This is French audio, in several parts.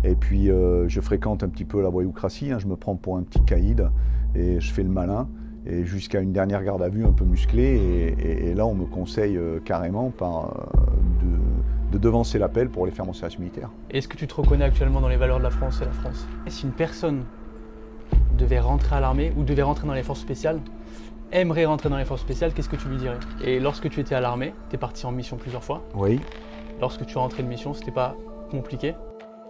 Et puis je fréquente un petit peu la voyoucratie, hein, je me prends pour un petit caïd et je fais le malin. Et jusqu'à une dernière garde à vue un peu musclée, et là on me conseille carrément de devancer l'appel pour aller faire mon service militaire. Est-ce que tu te reconnais actuellement dans les valeurs de la France et la France? Si une personne devait rentrer à l'armée ou devait rentrer dans les forces spéciales, aimerait rentrer dans les forces spéciales, qu'est-ce que tu lui dirais? Et lorsque tu étais à l'armée, tu es parti en mission plusieurs fois. Oui. Lorsque tu es rentré de mission, c'était pas compliqué?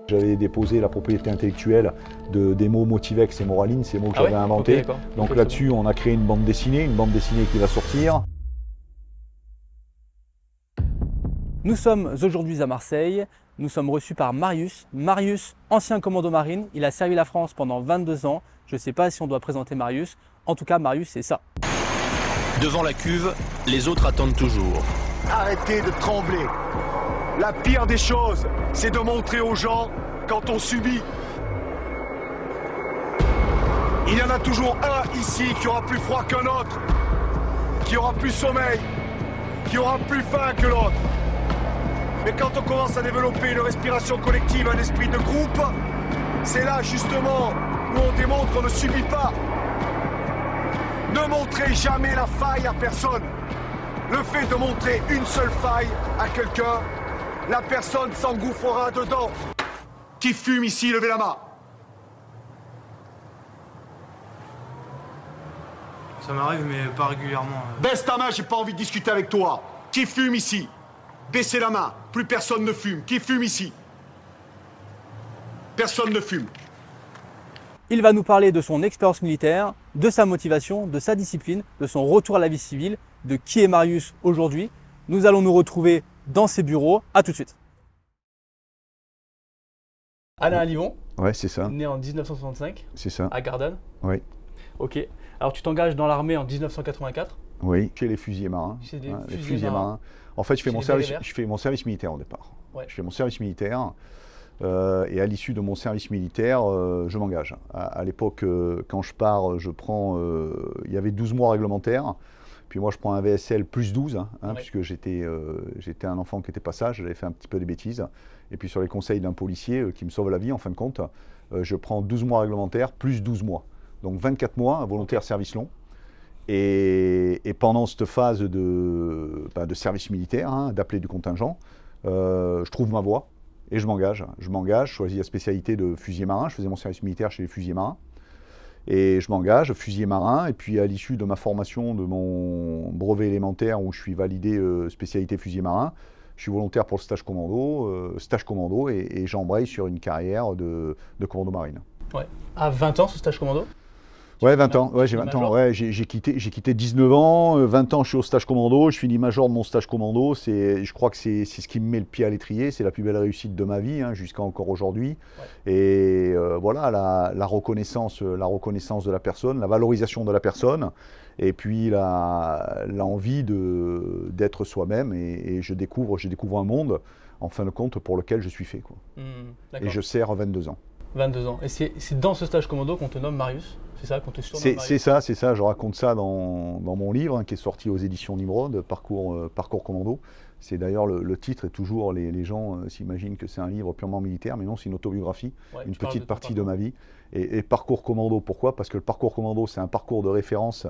J'avais déposé la propriété intellectuelle des mots Motivex et Moraline, ces mots que j'avais inventés. Okay, donc là-dessus, on a créé une bande dessinée qui va sortir. Nous sommes aujourd'hui à Marseille. Nous sommes reçus par Marius. Marius, ancien commando marine, il a servi la France pendant 22 ans. Je ne sais pas si on doit présenter Marius. En tout cas, Marius, c'est ça. Devant la cuve, les autres attendent toujours. Arrêtez de trembler. La pire des choses, c'est de montrer aux gens quand on subit. Il y en a toujours un ici qui aura plus froid qu'un autre, qui aura plus sommeil, qui aura plus faim que l'autre. Mais quand on commence à développer une respiration collective, un esprit de groupe, c'est là justement où on démontre qu'on ne subit pas. Ne montrez jamais la faille à personne. Le fait de montrer une seule faille à quelqu'un, la personne s'engouffrera dedans. Qui fume ici, levez la main. Ça m'arrive, mais pas régulièrement. Baisse ta main, j'ai pas envie de discuter avec toi. Qui fume ici? Baissez la main. Plus personne ne fume. Qui fume ici? Personne ne fume. Il va nous parler de son expérience militaire, de sa motivation, de sa discipline, de son retour à la vie civile, de qui est Marius aujourd'hui. Nous allons nous retrouver dans ses bureaux. À tout de suite. Alain Alivon. Ouais, c'est ça. Né en 1965. C'est ça. À Gardanne. Oui. Ok. Alors tu t'engages dans l'armée en 1984. Oui, chez les fusiliers marins. Chez les fusiliers marins. En fait, je fais mon service militaire au départ. Ouais. Je fais mon service militaire. Et à l'issue de mon service militaire, je m'engage. À l'époque, quand je pars, je prends. Il y avait 12 mois réglementaires. Puis moi, je prends un VSL plus 12, ouais. Puisque j'étais un enfant qui était pas sage, j'avais fait un petit peu de bêtises. Et puis sur les conseils d'un policier qui me sauve la vie, en fin de compte, je prends 12 mois réglementaires plus 12 mois. Donc 24 mois, volontaire service long. Et pendant cette phase de service militaire, d'appelé du contingent, je trouve ma voie et je m'engage. Je choisis la spécialité de fusilier marin. Je faisais mon service militaire chez les fusiliers marins. Et je m'engage, fusilier marin, et puis à l'issue de ma formation de mon brevet élémentaire où je suis validé spécialité fusilier marin, je suis volontaire pour le stage commando et j'embraye sur une carrière de commando marine. Ouais. À 20 ans ce stage commando? Ouais, 20 ans, ouais, j'ai 20 ans, ouais, j'ai quitté 19 ans, 20 ans je suis au stage commando, je finis major de mon stage commando, je crois que c'est ce qui me met le pied à l'étrier, c'est la plus belle réussite de ma vie, jusqu'à encore aujourd'hui. Ouais. Et voilà, la reconnaissance de la personne, la valorisation de la personne, et puis l'envie d'être soi-même, et je découvre un monde, en fin de compte, pour lequel je suis fait, quoi. Et je sers 22 ans. 22 ans. Et c'est dans ce stage commando qu'on te nomme Marius? C'est ça qu'on te surnomme Marius? C'est ça, je raconte ça dans mon livre qui est sorti aux éditions Nimrod, Parcours commando. C'est d'ailleurs le titre est toujours, les gens s'imaginent que c'est un livre purement militaire, mais non, c'est une autobiographie, une petite partie de ma vie. Et Parcours commando, pourquoi? Parce que le parcours commando, c'est un parcours de référence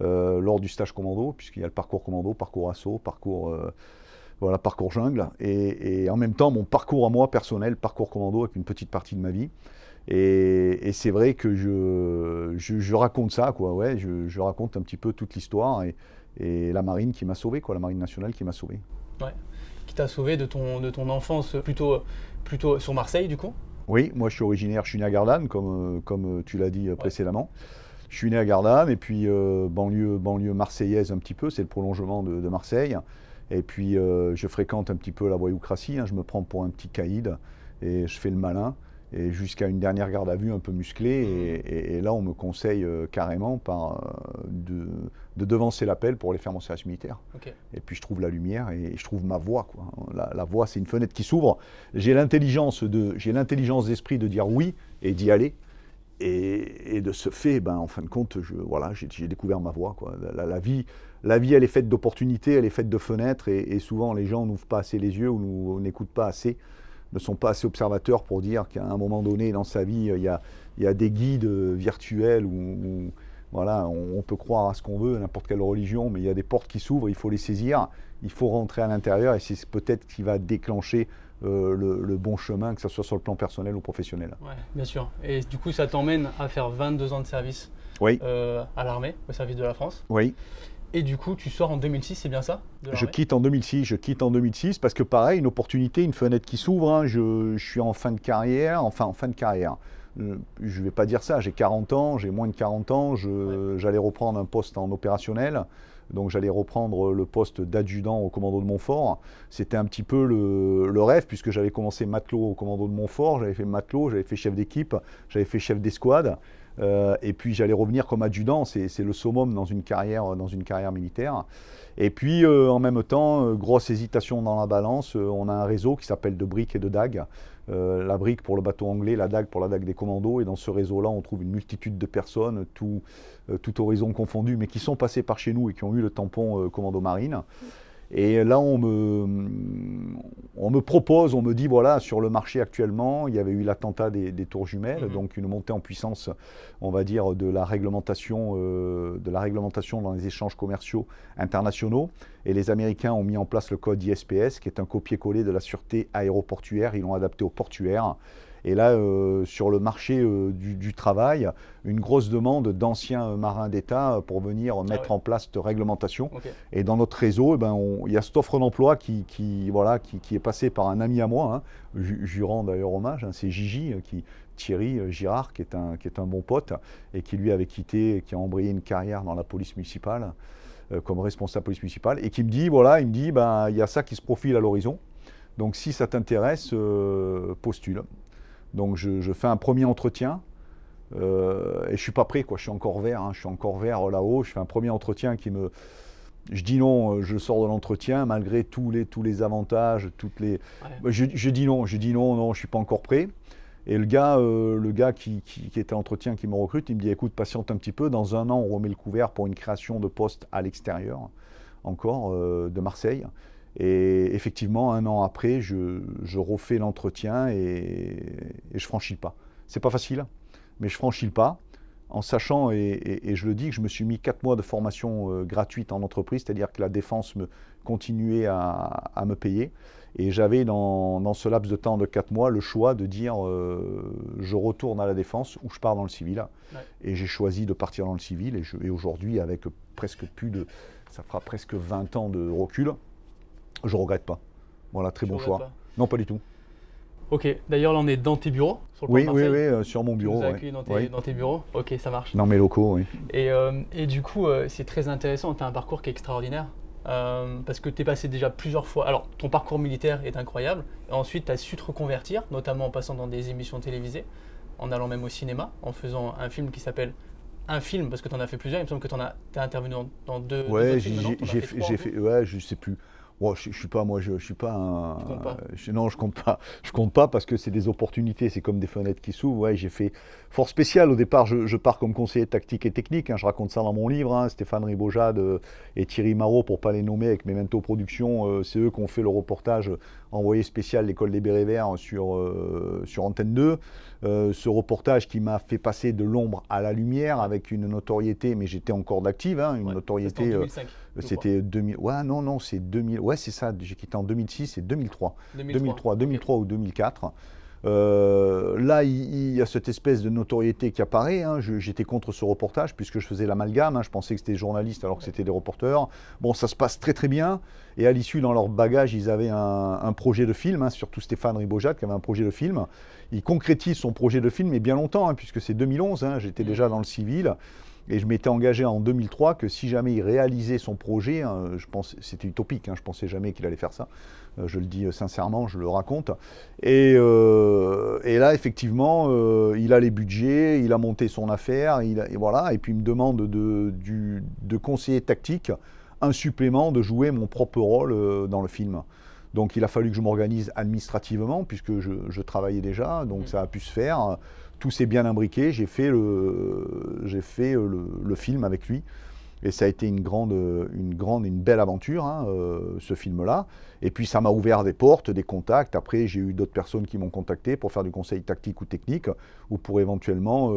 lors du stage commando, puisqu'il y a le parcours commando, parcours assaut, parcours jungle, et en même temps mon parcours à moi personnel, parcours commando avec une petite partie de ma vie. Et c'est vrai que je raconte ça, quoi, ouais, je raconte un petit peu toute l'histoire et la marine qui m'a sauvé, quoi, la marine nationale qui m'a sauvé. Ouais. Qui t'a sauvé de ton enfance plutôt sur Marseille, du coup? Oui, moi je suis né à Gardanne, comme tu l'as dit précédemment. Je suis né à Gardanne, et puis banlieue marseillaise un petit peu, c'est le prolongement de Marseille. Et puis je fréquente un petit peu la voyoucratie, je me prends pour un petit caïd et je fais le malin. Et jusqu'à une dernière garde à vue un peu musclée, et là on me conseille carrément de devancer l'appel pour aller faire mon service militaire. Okay. Et puis je trouve la lumière et je trouve ma voie, quoi. La voie, c'est une fenêtre qui s'ouvre. J'ai l'intelligence d'esprit de dire oui et d'y aller. Et de ce fait, en fin de compte, j'ai découvert ma voie, quoi. La vie, elle est faite d'opportunités, elle est faite de fenêtres, et souvent les gens n'ouvrent pas assez les yeux ou n'écoutent pas assez ne sont pas assez observateurs pour dire qu'à un moment donné dans sa vie, il y a des guides virtuels où voilà, on peut croire à ce qu'on veut, n'importe quelle religion, mais il y a des portes qui s'ouvrent, il faut les saisir, il faut rentrer à l'intérieur et c'est peut-être ce qui va déclencher le bon chemin, que ce soit sur le plan personnel ou professionnel. Ouais, bien sûr. Et du coup, ça t'emmène à faire 22 ans de service à l'armée, au service de la France. Oui. Et du coup, tu sors en 2006, c'est bien ça? Je quitte en 2006 parce que pareil, une opportunité, une fenêtre qui s'ouvre. Hein, je suis en fin de carrière, je ne vais pas dire ça, j'ai 40 ans, j'ai moins de 40 ans, j'allais reprendre un poste en opérationnel. Donc j'allais reprendre le poste d'adjudant au commando de Montfort. C'était un petit peu le rêve, puisque j'avais commencé matelot au commando de Montfort, j'avais fait matelot, j'avais fait chef d'équipe, j'avais fait chef d'escouade. Et puis j'allais revenir comme adjudant, c'est le summum dans une carrière militaire. Et puis en même temps, grosse hésitation dans la balance, on a un réseau qui s'appelle de briques et de dagues. La brique pour le bateau anglais, la dague pour la dague des commandos. Et dans ce réseau-là, on trouve une multitude de personnes, tout horizon confondu, mais qui sont passées par chez nous et qui ont eu le tampon commando marine. Et là, on me propose, on me dit, voilà, sur le marché actuellement, il y avait eu l'attentat des tours jumelles, donc une montée en puissance, on va dire, de la réglementation dans les échanges commerciaux internationaux. Et les Américains ont mis en place le code ISPS, qui est un copier-coller de la sûreté aéroportuaire. Ils l'ont adapté au portuaire. Et là, sur le marché du travail, une grosse demande d'anciens marins d'État pour venir mettre en place cette réglementation. Okay. Et dans notre réseau, il y a cette offre d'emploi qui est passée par un ami à moi, hein, je lui rends d'ailleurs hommage, hein, c'est Gigi, Thierry Girard, qui est un bon pote, et qui lui avait quitté, qui a embrayé une carrière dans la police municipale, comme responsable police municipale, et qui me dit, il y a ça qui se profile à l'horizon, donc si ça t'intéresse, postule. Donc je fais un premier entretien et je ne suis pas prêt, quoi. Je suis encore vert, hein, là-haut. Je fais un premier entretien je dis non, je sors de l'entretien malgré tous les avantages, je dis non, je ne suis pas encore prêt. Et le gars qui était à l'entretien, qui me recrute, il me dit, écoute, patiente un petit peu, dans un an on remet le couvert pour une création de poste à l'extérieur, encore, de Marseille. Et effectivement, un an après, je refais l'entretien et je franchis le pas. C'est pas facile, mais je franchis le pas en sachant, et je le dis, que je me suis mis 4 mois de formation gratuite en entreprise, c'est-à-dire que la défense continuait à me payer. Et j'avais dans ce laps de temps de 4 mois le choix de dire je retourne à la défense ou je pars dans le civil. Ouais. Et j'ai choisi de partir dans le civil. Et aujourd'hui, avec ça fera presque 20 ans de recul, je ne regrette pas. Voilà, très bon choix. Non, pas du tout. Ok, d'ailleurs là on est dans tes bureaux sur le Oui, sur mon bureau. Tu nous as accueillis dans tes bureaux. Ok, ça marche. Dans mes locaux, oui. Et du coup, c'est très intéressant, tu as un parcours qui est extraordinaire. Parce que tu es passé déjà plusieurs fois. Alors, ton parcours militaire est incroyable. Et ensuite, tu as su te reconvertir, notamment en passant dans des émissions télévisées, en allant même au cinéma, en faisant un film qui s'appelle Un film, parce que tu en as fait plusieurs. Il me semble que tu as intervenu dans deux. Ouais, j'ai fait. Ouais, je sais plus. Bon, je suis pas un. Tu comptes pas. Non, je compte pas parce que c'est des opportunités, c'est comme des fenêtres qui s'ouvrent. Ouais, j'ai fait fort spécial. Au départ, je pars comme conseiller tactique et technique. Hein, je raconte ça dans mon livre. Hein, Stéphane Ribojade et Thierry Marot, pour pas les nommer, avec Memento Productions, c'est eux qui ont fait le reportage envoyé spécial l'école des Bérets Verts sur Antenne 2. Ce reportage qui m'a fait passer de l'ombre à la lumière avec une notoriété, mais j'étais encore d'active, hein, une notoriété. C'était en 2005. C'était 2000. Ouais, non, c'est 2000. Ouais, c'est ça. J'ai quitté en 2006, c'est 2003 ou 2004. Là, il y a cette espèce de notoriété qui apparaît. Hein. J'étais contre ce reportage puisque je faisais l'amalgame. Hein. Je pensais que c'était des journalistes alors que c'était des reporters. Bon, ça se passe très très bien. Et à l'issue, dans leur bagage, ils avaient un projet de film, hein, surtout Stéphane Ribojade qui avait un projet de film. Il concrétise son projet de film, mais bien longtemps, hein, puisque c'est 2011. Hein, j'étais déjà dans le civil. Et je m'étais engagé en 2003 que si jamais il réalisait son projet, hein, c'était utopique, hein, je ne pensais jamais qu'il allait faire ça, je le dis sincèrement, je le raconte. Et là, effectivement, il a les budgets, il a monté son affaire, et puis il me demande de conseiller tactique un supplément, de jouer mon propre rôle dans le film. Donc il a fallu que je m'organise administrativement, puisque je travaillais déjà, donc ça a pu se faire. Tout s'est bien imbriqué, j'ai fait le film avec lui. Et ça a été une belle aventure, hein, ce film-là. Et puis ça m'a ouvert des portes, des contacts. Après, j'ai eu d'autres personnes qui m'ont contacté pour faire du conseil tactique ou technique, ou pour éventuellement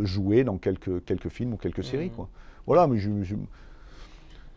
jouer dans quelques films ou quelques séries, quoi. Voilà, mais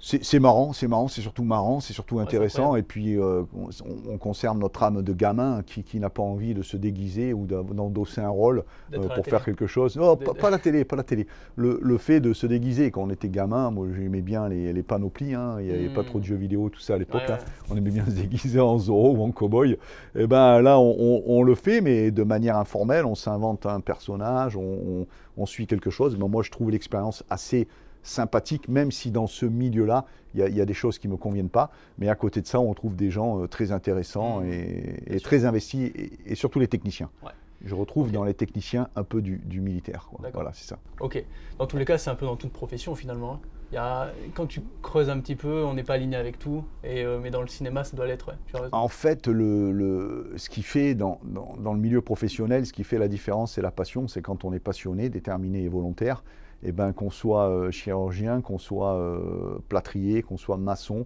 c'est marrant, c'est surtout marrant, c'est surtout intéressant. Et puis on conserve notre âme de gamin qui n'a pas envie de se déguiser ou d'endosser un rôle pour faire quelque chose. Non, pas la télé, pas la télé. Le fait de se déguiser, quand on était gamin, moi j'aimais bien les panoplies, hein, il n'y avait pas trop de jeux vidéo, tout ça à l'époque. Hein. On aimait bien se déguiser en Zorro ou en cow-boy. Et ben là, on le fait, mais de manière informelle, on s'invente un personnage, on suit quelque chose. Ben, moi, je trouve l'expérience assez sympathique, même si dans ce milieu-là, il y a des choses qui ne me conviennent pas. Mais à côté de ça, on trouve des gens très intéressants et très investis, et surtout les techniciens. Ouais. Je retrouve dans les techniciens un peu du militaire. Voilà, c'est ça. Ok. Dans tous les cas, c'est un peu dans toute profession finalement. Quand tu creuses un petit peu, on n'est pas aligné avec tout, mais dans le cinéma, ça doit l'être. Ouais. Tu as raison. En fait, ce qui fait dans le milieu professionnel, ce qui fait la différence, c'est la passion. C'est quand on est passionné, déterminé et volontaire. Et ben, qu'on soit chirurgien, qu'on soit plâtrier, qu'on soit maçon,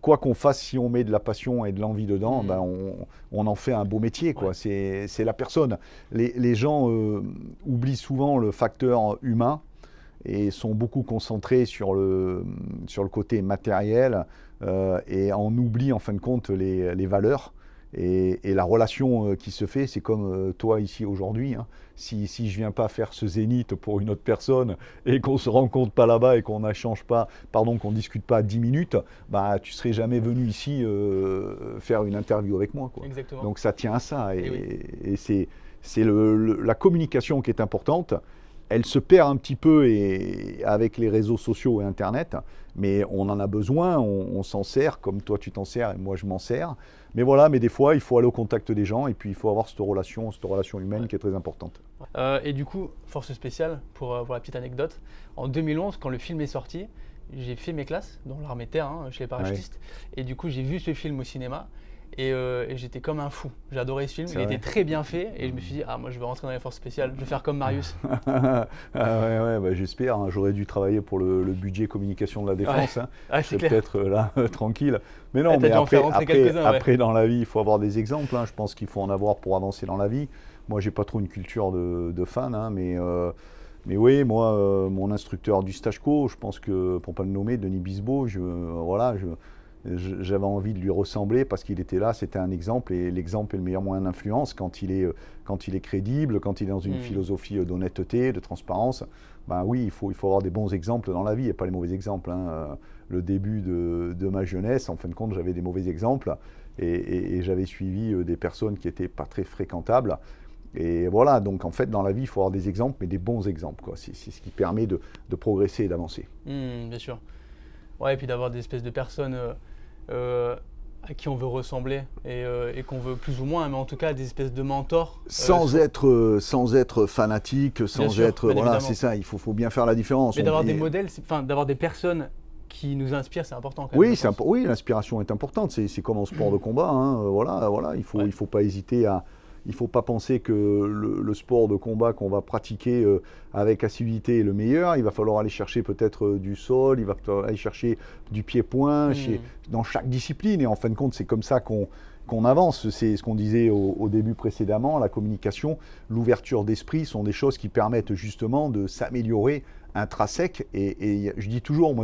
quoi qu'on fasse, si on met de la passion et de l'envie dedans, ben on en fait un beau métier, quoi. Ouais. C'est la personne. Les gens oublient souvent le facteur humain et sont beaucoup concentrés sur le côté matériel et en oublient en fin de compte les valeurs. Et la relation qui se fait, c'est comme toi ici aujourd'hui. Hein. Si je ne viens pas faire ce zénith pour une autre personne et qu'on ne se rencontre pas là-bas et qu'on n'échange pas, qu'on ne discute pas 10 minutes, bah, tu ne serais jamais venu ici faire une interview avec moi, quoi. Exactement. Donc ça tient à ça. Et c'est la communication qui est importante. Elle se perd un petit peu avec les réseaux sociaux et Internet, mais on en a besoin, on s'en sert, comme toi tu t'en sers et moi je m'en sers. Mais voilà, mais des fois, il faut aller au contact des gens et puis il faut avoir cette relation humaine qui est très importante. Et du coup, force spéciale, pour la petite anecdote, en 2011, quand le film est sorti, j'ai fait mes classes dans l'armée de terre, hein, chez les parachutistes, et du coup j'ai vu ce film au cinéma. Et j'étais comme un fou. J'adorais ce film. Il était très bien fait. Et je me suis dit, moi je vais rentrer dans les forces spéciales. Je vais faire comme Marius. Bah, j'espère. Hein. J'aurais dû travailler pour le budget communication de la défense. Ouais. Hein. C'est peut-être là tranquille. Mais non, mais après dans la vie, il faut avoir des exemples. Hein. Je pense qu'il faut en avoir pour avancer dans la vie. Moi, j'ai pas trop une culture de fan. Hein, mais oui, moi, mon instructeur du stage co, je pense que, pour ne pas le nommer, Denis Bisbeau, j'avais envie de lui ressembler parce qu'il était là, c'était un exemple, et l'exemple est le meilleur moyen d'influence quand il est crédible, quand il est dans une philosophie d'honnêteté, de transparence. Ben oui, il faut avoir des bons exemples dans la vie et pas les mauvais exemples. Hein. Le début de ma jeunesse, en fin de compte, j'avais des mauvais exemples et j'avais suivi des personnes qui n'étaient pas très fréquentables. Et voilà, donc en fait, dans la vie, il faut avoir des exemples, mais des bons exemples, quoi. C'est ce qui permet de progresser et d'avancer. Bien sûr. Ouais, et puis d'avoir des espèces de personnes à qui on veut ressembler et qu'on veut plus ou moins, mais en tout cas des espèces de mentors. Sans être fanatique, sans être... Voilà, c'est ça, il faut bien faire la différence. Mais d'avoir des modèles, d'avoir des personnes qui nous inspirent, c'est important quand même. Oui, l'inspiration est importante, c'est comme en sport de combat. Hein, voilà, il faut pas hésiter à... Il ne faut pas penser que le sport de combat qu'on va pratiquer avec assiduité est le meilleur. Il va falloir aller chercher peut-être du sol, il va falloir aller chercher du pied-point dans chaque discipline. Et en fin de compte, c'est comme ça qu'on avance. C'est ce qu'on disait au début précédemment, la communication, l'ouverture d'esprit sont des choses qui permettent justement de s'améliorer intrinsèque. Et je dis toujours,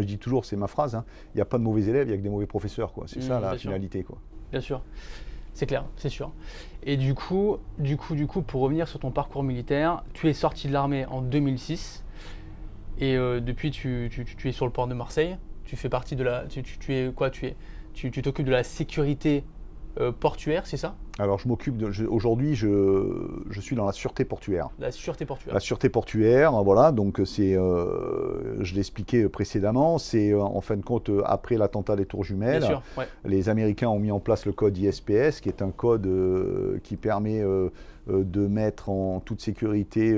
c'est ma phrase, hein, il n'y a pas de mauvais élèves, il n'y a que des mauvais professeurs, quoi. C'est ça la finalité, quoi. Bien sûr. C'est clair, c'est sûr. Et du coup, pour revenir sur ton parcours militaire, tu es sorti de l'armée en 2006 et depuis tu es sur le port de Marseille. Tu fais partie de la, tu t'occupes de la sécurité portuaire, c'est ça? Alors aujourd'hui je suis dans la sûreté portuaire. La sûreté portuaire. La sûreté portuaire, voilà, donc c'est, je l'ai expliqué précédemment, c'est en fin de compte après l'attentat des Tours Jumelles. Bien sûr, ouais. Les Américains ont mis en place le code ISPS, qui est un code qui permet de mettre en toute sécurité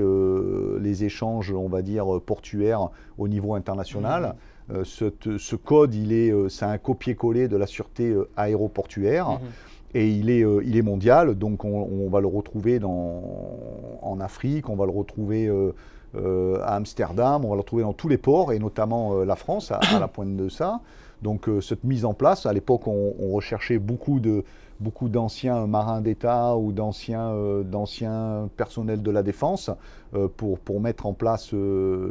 les échanges, on va dire, portuaires au niveau international. Ce code, c'est un copier-coller de la sûreté aéroportuaire. Et il est mondial, donc on va le retrouver en Afrique, on va le retrouver à Amsterdam, on va le retrouver dans tous les ports, et notamment la France, à la pointe de ça. Donc cette mise en place, à l'époque, on recherchait beaucoup d'anciens marins d'État ou d'anciens personnels de la défense pour mettre en place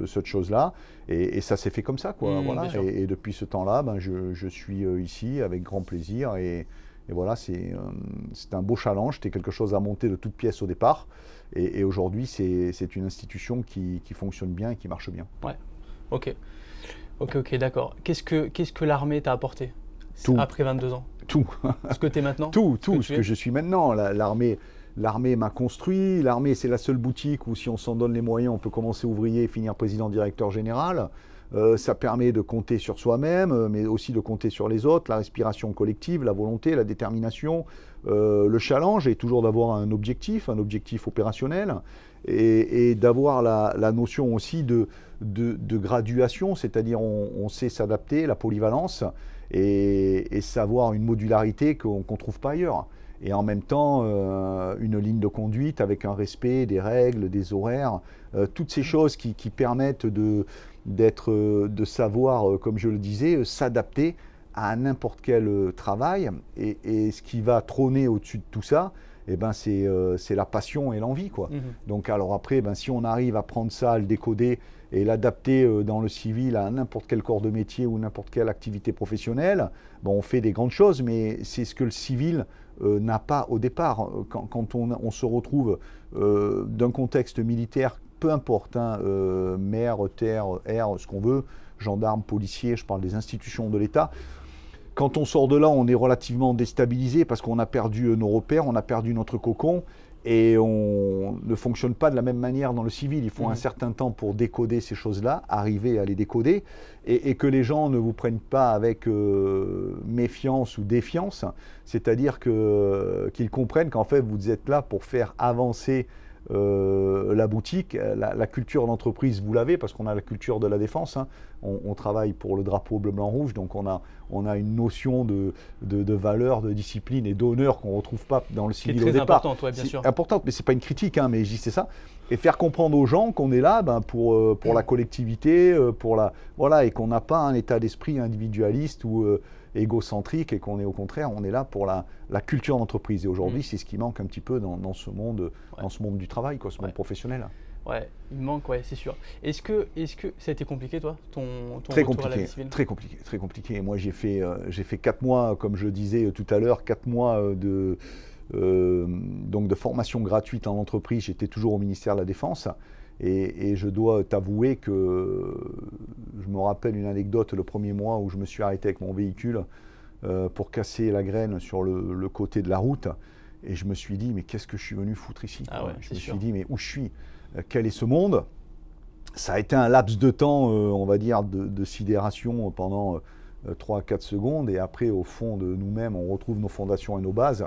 cette chose-là. Et ça s'est fait comme ça, quoi. Voilà. Et depuis ce temps-là, ben, je suis ici avec grand plaisir. Et voilà, c'est un beau challenge. C'était quelque chose à monter de toutes pièces au départ. Et aujourd'hui, c'est une institution qui fonctionne bien et qui marche bien. Ouais, ok, d'accord. Qu'est-ce que l'armée t'a apporté après 22 ans? Tout. Ce que tu es maintenant? Tout, ce que je suis maintenant. L'armée m'a construit. L'armée, c'est la seule boutique où, si on s'en donne les moyens, on peut commencer ouvrier et finir président directeur général. Ça permet de compter sur soi-même, mais aussi de compter sur les autres, la respiration collective, la volonté, la détermination. Le challenge est toujours d'avoir un objectif opérationnel, et d'avoir la notion aussi de graduation, c'est-à-dire on sait s'adapter, la polyvalence, et savoir une modularité qu'on ne trouve pas ailleurs. Et en même temps, une ligne de conduite avec un respect des règles, des horaires, toutes ces choses qui permettent de savoir, comme je le disais, s'adapter à n'importe quel travail. Et ce qui va trôner au-dessus de tout ça, eh ben c'est la passion et l'envie, quoi. Donc alors après, ben, si on arrive à prendre ça, à le décoder et l'adapter dans le civil à n'importe quel corps de métier ou n'importe quelle activité professionnelle, ben, on fait des grandes choses, mais c'est ce que le civil n'a pas au départ. Quand on se retrouve d'un contexte militaire, peu importe, hein, mer, terre, air, ce qu'on veut, gendarmes, policiers, je parle des institutions de l'État. Quand on sort de là, on est relativement déstabilisé parce qu'on a perdu nos repères, on a perdu notre cocon, et on ne fonctionne pas de la même manière dans le civil. Il faut un certain temps pour décoder ces choses-là, arriver à les décoder, et que les gens ne vous prennent pas avec méfiance ou défiance, c'est-à-dire qu'ils comprennent qu'en fait vous êtes là pour faire avancer la boutique, la culture d'entreprise, vous l'avez, parce qu'on a la culture de la défense, hein. On travaille pour le drapeau bleu, blanc, rouge, donc on a une notion de valeur, de discipline et d'honneur qu'on ne retrouve pas dans le civil au départ. C'est importante, ouais, bien sûr. Importante, mais ce n'est pas une critique, hein, mais je dis c'est ça. Et faire comprendre aux gens qu'on est là pour la collectivité, voilà, et qu'on n'a pas un état d'esprit individualiste ou égocentrique, et qu'on est au contraire, on est là pour la culture d'entreprise. Et aujourd'hui, c'est ce qui manque un petit peu dans ce monde, dans ce monde du travail, quoi, ce monde professionnel. Ouais, il manque, ouais, c'est sûr. Est-ce que ça a été compliqué, toi, ton très retour compliqué, à la vie civile? Très compliqué. Et moi, j'ai fait 4 mois, comme je disais tout à l'heure, 4 mois de formation gratuite en entreprise. J'étais toujours au ministère de la Défense. Et je dois t'avouer que je me rappelle une anecdote le premier mois où je me suis arrêté avec mon véhicule pour casser la graine sur le côté de la route. Et je me suis dit, mais qu'est-ce que je suis venu foutre ici? Je me suis dit, mais où je suis? Quel est ce monde? Ça a été un laps de temps, on va dire, de sidération pendant 3 à 4 secondes. Et après, au fond de nous-mêmes, on retrouve nos fondations et nos bases.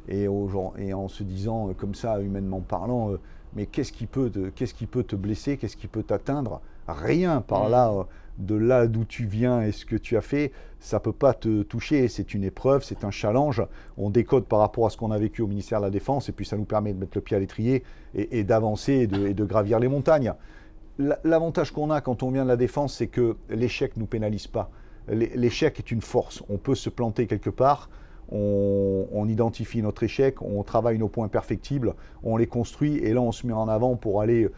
Et en se disant, comme ça, humainement parlant, mais qu'est-ce qui peut te blesser? Qu'est-ce qui peut t'atteindre? Rien par là, de là d'où tu viens et ce que tu as fait, ça ne peut pas te toucher. C'est une épreuve, c'est un challenge. On décode par rapport à ce qu'on a vécu au ministère de la Défense, et puis ça nous permet de mettre le pied à l'étrier et d'avancer et de gravir les montagnes. L'avantage qu'on a quand on vient de la Défense, c'est que l'échec ne nous pénalise pas. L'échec est une force. On peut se planter quelque part. On identifie notre échec, on travaille nos points perfectibles, on les construit, et là on se met en avant pour aller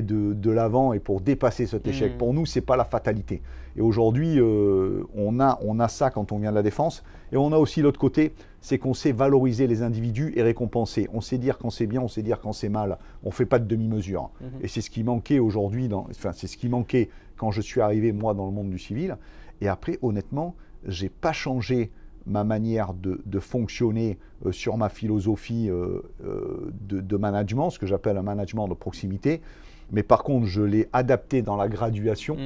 de l'avant et pour dépasser cet échec. Pour nous, ce n'est pas la fatalité. Et aujourd'hui, on a ça quand on vient de la Défense. Et on a aussi l'autre côté, c'est qu'on sait valoriser les individus et récompenser. On sait dire quand c'est bien, on sait dire quand c'est mal. On ne fait pas de demi-mesure. Et c'est ce qui manquait aujourd'hui, c'est ce qui manquait quand je suis arrivé, moi, dans le monde du civil. Et après, honnêtement, je n'ai pas changé ma manière de fonctionner sur ma philosophie de management, ce que j'appelle un management de proximité. Mais par contre, je l'ai adapté dans la graduation,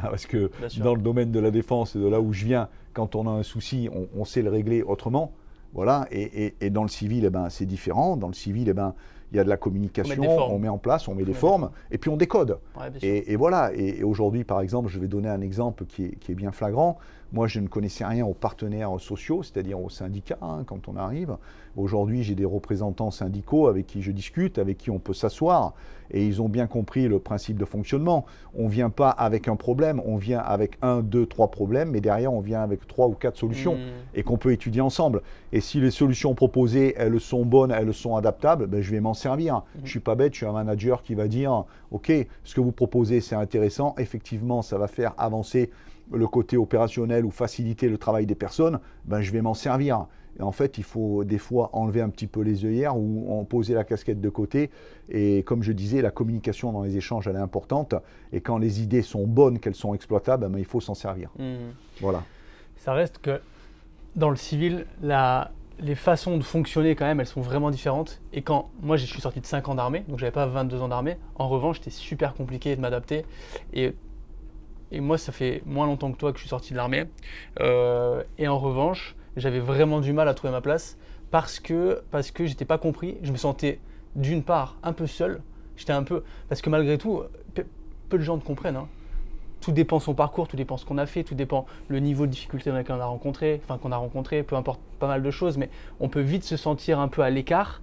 parce que dans le domaine de la défense et de là où je viens, quand on a un souci, on sait le régler autrement. Voilà, et dans le civil, eh ben, c'est différent. Dans le civil, eh ben, il y a de la communication, on met en place, on met des formes, et puis on décode. Ouais, et voilà, et aujourd'hui, par exemple, je vais donner un exemple qui est bien flagrant. Moi, je ne connaissais rien aux partenaires sociaux, c'est-à-dire aux syndicats, hein, quand on arrive. Aujourd'hui, j'ai des représentants syndicaux avec qui je discute, avec qui on peut s'asseoir, et ils ont bien compris le principe de fonctionnement. On ne vient pas avec un problème, on vient avec 1, 2, 3 problèmes, mais derrière, on vient avec 3 ou 4 solutions, et qu'on peut étudier ensemble. Et si les solutions proposées, elles sont bonnes, elles sont adaptables, ben, je vais m'en servir. Je ne suis pas bête, je suis un manager qui va dire « Ok, ce que vous proposez, c'est intéressant, effectivement, ça va faire avancer le côté opérationnel ou faciliter le travail des personnes, ben, je vais m'en servir. » Et en fait, il faut des fois enlever un petit peu les œillères ou en poser la casquette de côté. Et comme je disais, la communication dans les échanges, elle est importante. Et quand les idées sont bonnes, qu'elles sont exploitables, ben, il faut s'en servir. Voilà. Ça reste que dans le civil, les façons de fonctionner quand même, elles sont vraiment différentes. Et quand moi, je suis sorti de 5 ans d'armée, donc j'avais pas 22 ans d'armée. En revanche, c'était super compliqué de m'adapter. Et moi, ça fait moins longtemps que toi que je suis sorti de l'armée. Et en revanche, j'avais vraiment du mal à trouver ma place parce que j'étais pas compris. Je me sentais d'une part un peu seul. Parce que malgré tout, peu de gens te comprennent. Hein. Tout dépend de son parcours, tout dépend de ce qu'on a fait, tout dépend le niveau de difficulté dans lequel on a rencontré, peu importe pas mal de choses, mais on peut vite se sentir un peu à l'écart.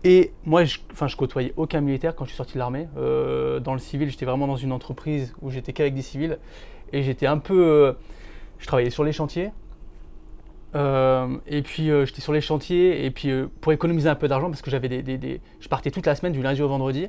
Et moi, je côtoyais aucun militaire quand je suis sorti de l'armée. Dans le civil, j'étais vraiment dans une entreprise où j'étais qu'avec des civils. Et j'étais un peu... je travaillais sur les chantiers. Et puis, j'étais sur les chantiers. Et puis, pour économiser un peu d'argent, parce que je partais toute la semaine, du lundi au vendredi.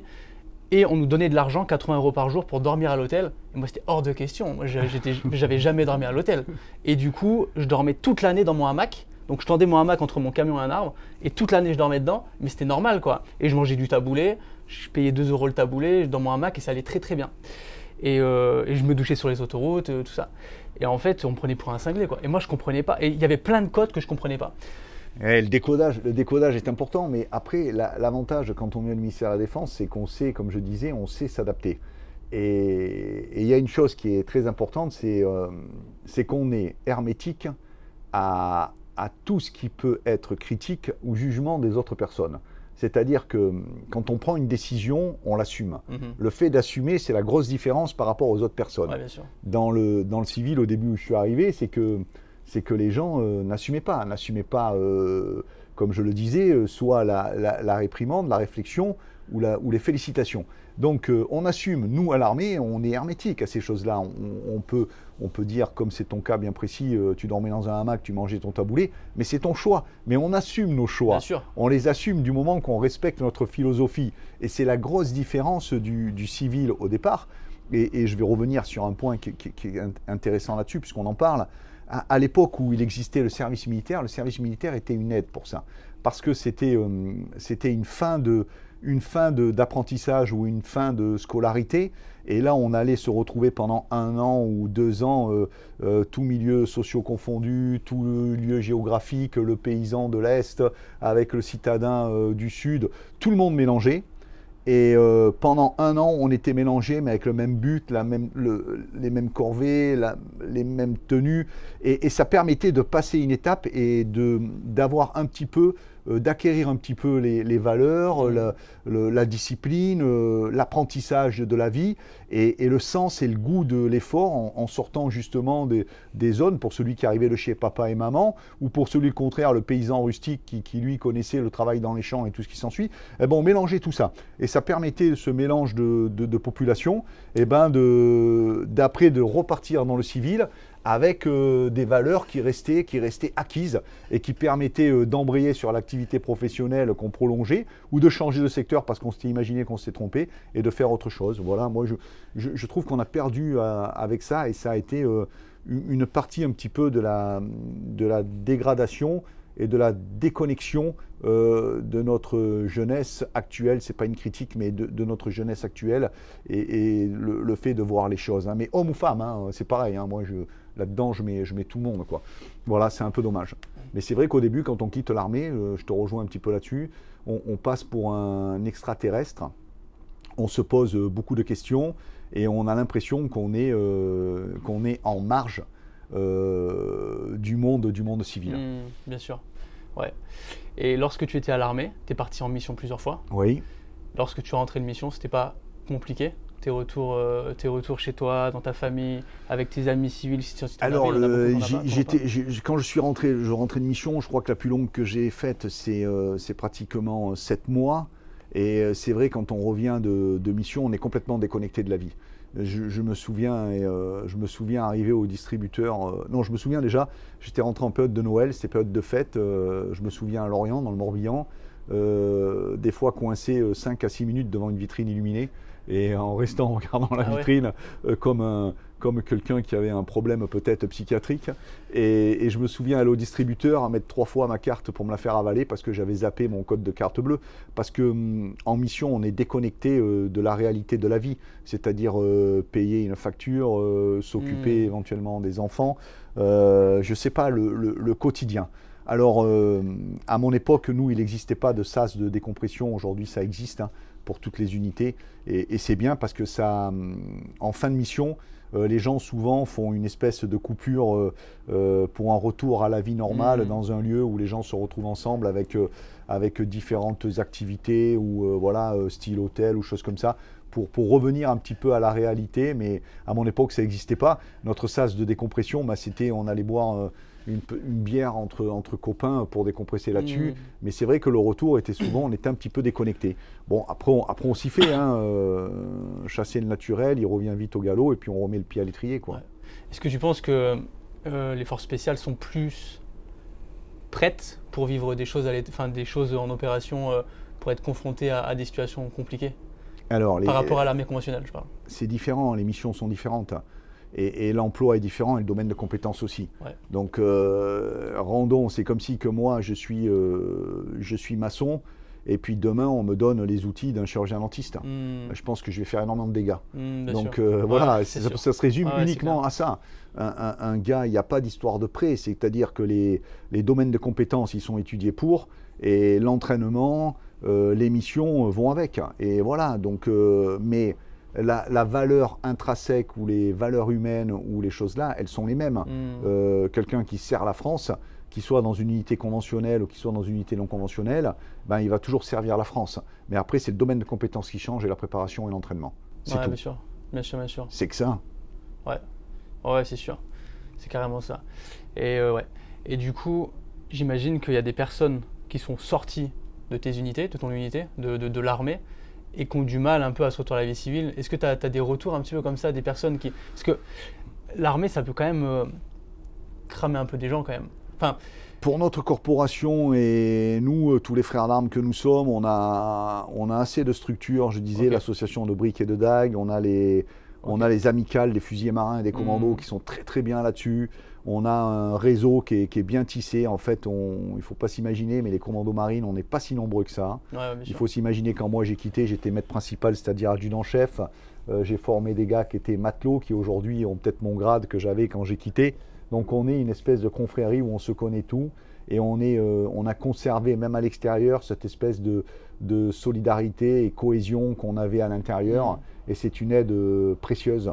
Et on nous donnait de l'argent, 80 € par jour, pour dormir à l'hôtel. Et moi, c'était hors de question. Moi, j'avais jamais dormi à l'hôtel. Et du coup, je dormais toute l'année dans mon hamac. Donc je tendais mon hamac entre mon camion et un arbre, et toute l'année je dormais dedans, mais c'était normal quoi. Et je mangeais du taboulé, je payais 2 € le taboulé dans mon hamac et ça allait très très bien. Et je me douchais sur les autoroutes, tout ça. Et en fait, on me prenait pour un cinglé quoi. Et moi je comprenais pas. Et il y avait plein de codes que je comprenais pas. Et le décodage est important, mais après l'avantage quand on vient du ministère de la Défense, c'est qu'on sait, comme je disais, on sait s'adapter. Et il y a une chose qui est très importante, c'est qu'on est hermétique à tout ce qui peut être critique ou jugement des autres personnes. C'est-à-dire que quand on prend une décision, on l'assume. Le fait d'assumer, c'est la grosse différence par rapport aux autres personnes. Ouais, bien sûr. Dans le civil, au début où je suis arrivé, c'est que les gens n'assumaient pas, comme je le disais, soit la réprimande, la réflexion ou les félicitations. Donc on assume, nous à l'armée, on est hermétique à ces choses-là. On peut dire, comme c'est ton cas bien précis, tu dormais dans un hamac, tu mangeais ton taboulé, mais c'est ton choix. Mais on assume nos choix. Bien sûr. On les assume du moment qu'on respecte notre philosophie. Et c'est la grosse différence du civil au départ. Et je vais revenir sur un point qui est intéressant là-dessus, puisqu'on en parle. À l'époque où il existait le service militaire était une aide pour ça. Parce que c'était une fin d'apprentissage ou une fin de scolarité. Et là, on allait se retrouver pendant 1 an ou 2 ans, tout milieu socio confondu, tout lieu géographique, le paysan de l'Est avec le citadin du Sud, tout le monde mélangé. Et pendant 1 an, on était mélangés, mais avec le même but, les mêmes corvées, les mêmes tenues. Et ça permettait de passer une étape et d'avoir un petit peu, d'acquérir un petit peu les valeurs, la discipline, l'apprentissage de la vie et le sens et le goût de l'effort en sortant justement des zones pour celui qui arrivait de chez papa et maman ou pour celui, au contraire, le paysan rustique qui lui connaissait le travail dans les champs et tout ce qui s'ensuit. Eh ben, on mélangeait tout ça. Et ça permettait ce mélange de population d'après de repartir dans le civil avec des valeurs qui restaient acquises et qui permettaient d'embrayer sur l'activité professionnelle qu'on prolongeait ou de changer de secteur parce qu'on s'était imaginé qu'on s'était trompé et de faire autre chose. Voilà, moi je trouve qu'on a perdu avec ça et ça a été une partie un petit peu de la dégradation et de la déconnexion de notre jeunesse actuelle. C'est pas une critique, mais de notre jeunesse actuelle et le fait de voir les choses. Hein. Mais homme ou femme, hein, c'est pareil. Hein. Moi, là-dedans, je mets tout le monde, quoi. Voilà, c'est un peu dommage. Mais c'est vrai qu'au début, quand on quitte l'armée, je te rejoins un petit peu là-dessus, on passe pour un extraterrestre. On se pose beaucoup de questions et on a l'impression qu'on est en marge du monde civil. Bien sûr. Ouais. Et lorsque tu étais à l'armée, tu es parti en mission plusieurs fois. Oui. Lorsque tu es rentré de mission, c'était pas compliqué? Tes retours chez toi, dans ta famille, avec tes amis civils, si alors, quand je rentrais de mission, je crois que la plus longue que j'ai faite, c'est pratiquement 7 mois. Et c'est vrai, quand on revient de mission, on est complètement déconnecté de la vie. Je me souviens arriver au distributeur. Non, je me souviens déjà, j'étais rentré en période de Noël, c'était période de fête. Je me souviens à Lorient, dans le Morbihan, des fois coincé 5 à 6 minutes devant une vitrine illuminée. Et en restant en regardant la vitrine comme quelqu'un qui avait un problème peut-être psychiatrique. Et je me souviens aller au distributeur à mettre 3 fois ma carte pour me la faire avaler parce que j'avais zappé mon code de carte bleue. Parce que en mission, on est déconnecté de la réalité de la vie. C'est-à-dire payer une facture, s'occuper éventuellement des enfants. Je ne sais pas, le quotidien. Alors, à mon époque, nous, il n'existait pas de sas de décompression. Aujourd'hui, ça existe pour toutes les unités. Et c'est bien parce que ça, en fin de mission, les gens souvent font une espèce de coupure pour un retour à la vie normale dans un lieu où les gens se retrouvent ensemble avec différentes activités ou style hôtel ou choses comme ça. Pour revenir un petit peu à la réalité, mais à mon époque, ça n'existait pas. Notre sas de décompression, c'était on allait boire une bière entre copains pour décompresser là-dessus. Mais c'est vrai que le retour était souvent, on était un petit peu déconnecté. Bon, après on s'y fait, chasser le naturel, il revient vite au galop et puis on remet le pied à l'étrier, quoi. Ouais. Est-ce que tu penses que les forces spéciales sont plus prêtes pour vivre des choses, des choses en opération, pour être confrontées à des situations compliquées? Alors, par rapport à l'armée conventionnelle, je parle. C'est différent, les missions sont différentes. Et l'emploi est différent et le domaine de compétences aussi. Ouais. Donc, rendons, c'est comme si que moi, je suis maçon, et puis demain, on me donne les outils d'un chirurgien dentiste. Je pense que je vais faire énormément de dégâts. Donc, voilà, ça se résume uniquement à ça. Un gars, il n'y a pas d'histoire de prêt, c'est-à-dire que les domaines de compétences, ils sont étudiés pour, et l'entraînement, les missions vont avec. Et voilà, donc, mais la valeur intrinsèque ou les valeurs humaines ou les choses là, elles sont les mêmes. Quelqu'un qui sert la France, qu'il soit dans une unité conventionnelle ou qu'il soit dans une unité non conventionnelle, ben, il va toujours servir la France. Mais après, c'est le domaine de compétences qui change et la préparation et l'entraînement. C'est tout. Bien sûr. C'est que ça. Ouais, c'est sûr. C'est carrément ça. Et du coup, j'imagine qu'il y a des personnes qui sont sorties de tes unités, de ton unité, de l'armée, et qui ont du mal un peu à se retourner à la vie civile. Est-ce que tu as des retours un petit peu comme ça, des personnes qui... Parce que l'armée, ça peut quand même cramer un peu des gens quand même. Enfin, pour notre corporation et nous, tous les frères d'armes que nous sommes, on a assez de structures. Je disais, l'association de briques et de dagues, on a les amicales des fusiliers marins et des commandos qui sont très très bien là-dessus. On a un réseau qui est bien tissé. En fait, il ne faut pas s'imaginer, mais les commandos marines, on n'est pas si nombreux que ça. Il faut s'imaginer quand moi j'ai quitté, j'étais maître principal, c'est-à-dire adjudant-chef. J'ai formé des gars qui étaient matelots, qui aujourd'hui ont peut-être mon grade que j'avais quand j'ai quitté. Donc on est une espèce de confrérie où on se connaît tout. Et on a conservé, même à l'extérieur, cette espèce de solidarité et cohésion qu'on avait à l'intérieur. Et c'est une aide précieuse